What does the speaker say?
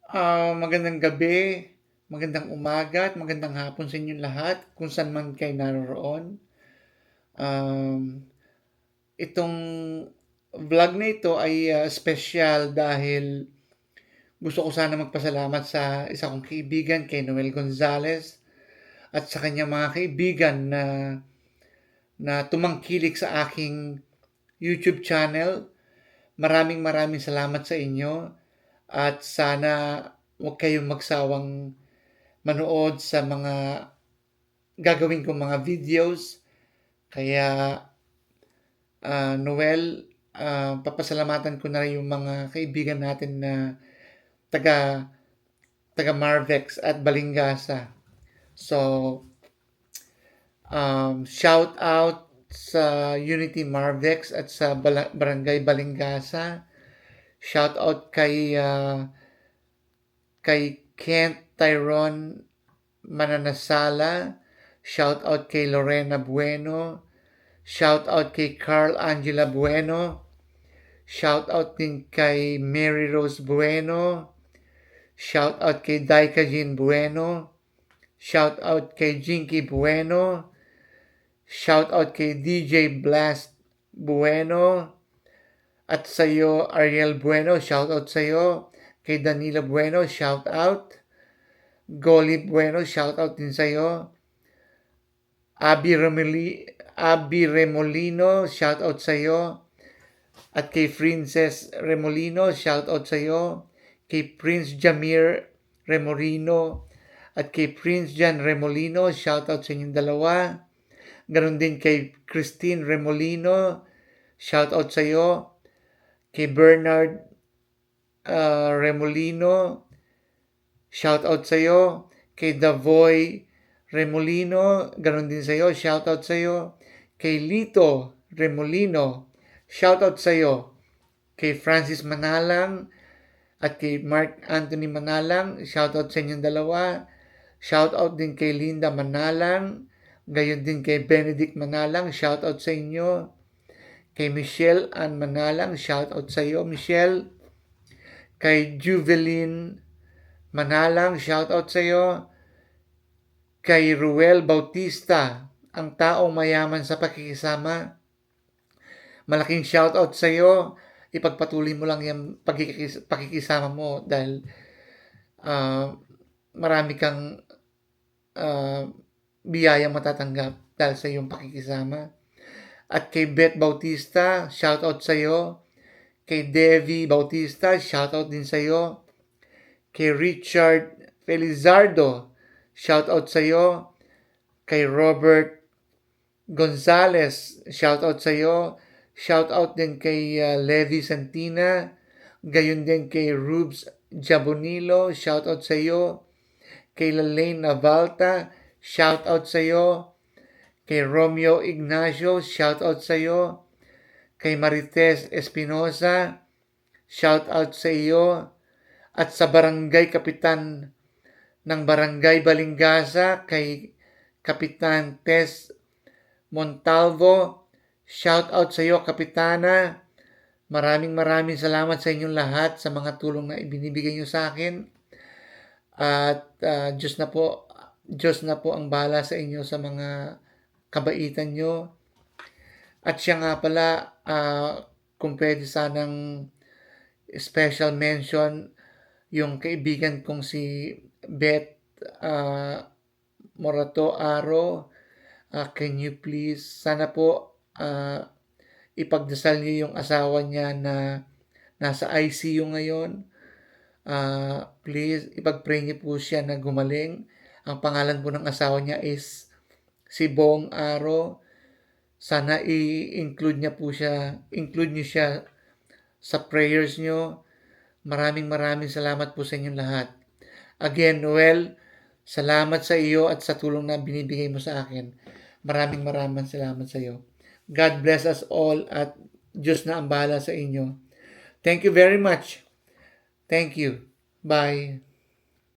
Magandang gabi, magandang umaga at magandang hapon sa inyong lahat kung saan man kayo naroroon. Um, Itong vlog na ito ay special dahil gusto ko sana magpasalamat sa isa kong kaibigan kay Noel Gonzalez at sa kanyang mga kaibigan na tumangkilik sa aking YouTube channel. Maraming salamat sa inyo at sana huwag kayong magsawang manood sa mga gagawin kong mga videos. Kaya, Noel, papasalamatan ko na rin yung mga kaibigan natin na taga taga Marvex at Balingasa. So, shout out sa Unity Marvex at sa Barangay Balingasa. Shout out kay Kent Tyrone Mananasala. Shout out kay Lorena Bueno. Shout out kay Carl Angela Bueno. Shout out din kay Mary Rose Bueno. Shout out kay Daika Jean Bueno. Shout out kay Jinky Bueno. Shout out kay DJ Blast Bueno. At sa'yo, Ariel Bueno, shout out sa'yo. Kay Danilo Bueno, shout out. Goli Bueno, shout out din sa'yo. Abby Remolino, shout out sa'yo. At kay Princess Remolino, shout out sa'yo. Kay Prince Jamir Remolino at kay Prince Jan Remolino, shout out sa inyong dalawa. Ganon din kay Christine Remolino, shout out sa'yo. Kay Bernard Remolino, shout out sa'yo. Kay Davoy Remolino, ganon din sa'yo, shout out sa'yo. Kay Lito Remolino, shout out sa'yo. Kay Francis Manalang at kay Mark Anthony Manalang, shout out sa inyong dalawa. Shout out din kay Linda Manalang, gayon din kay Benedict Manalang, shout out sa inyo. Kay Michelle Ann Manalang, shout out sa iyo, Michelle. Kay Juvelin Manalang, shout out sa iyo. Kay Ruel Bautista, ang taong mayaman sa pakikisama. Malaking shout out sa iyo. Ipagpatuloy mo lang yung pakikisama mo dahil marami kang biyayang matatanggap dahil sa iyong pakikisama. At kay Beth Bautista, shout out sa iyo. Kay Devi Bautista, shout out din sa iyo. Kay Richard Felizardo, shout out sa iyo. Kay Robert Gonzalez, shout out sa iyo. Shout out din kay Levi Santina, gayon din kay Rubes Jabonilo, shout out sa iyo. Kay Lalaine Navalta, shout out sa iyo. Kay Romeo Ignacio, shout out sa iyo. Kay Marites Espinosa, shout out sa iyo. At sa barangay kapitan ng Barangay Balingasa, kay Kapitan Tess Montalvo, shout out sa iyo, Kapitana. Maraming salamat sa inyong lahat sa mga tulong na ibinibigay niyo sa akin. At Diyos na po ang bahala sa inyo sa mga kabaitan nyo. At siya nga pala, kung pwede sanang special mention yung kaibigan kong si Beth Morato Aro. Can you please, sana po ipagdasal niyo yung asawa niya na nasa ICU ngayon. Please, ipag-pray niyo po siya na gumaling. Ang pangalan po ng asawa niya is si Bong Aro. Sana i-include niyo siya sa prayers niyo. Maraming salamat po sa inyong lahat. Again, Noel, salamat sa iyo at sa tulong na binibigay mo sa akin. Maraming salamat sa iyo. God bless us all at Diyos na ang bahala sa inyo. Thank you very much. Thank you. Bye.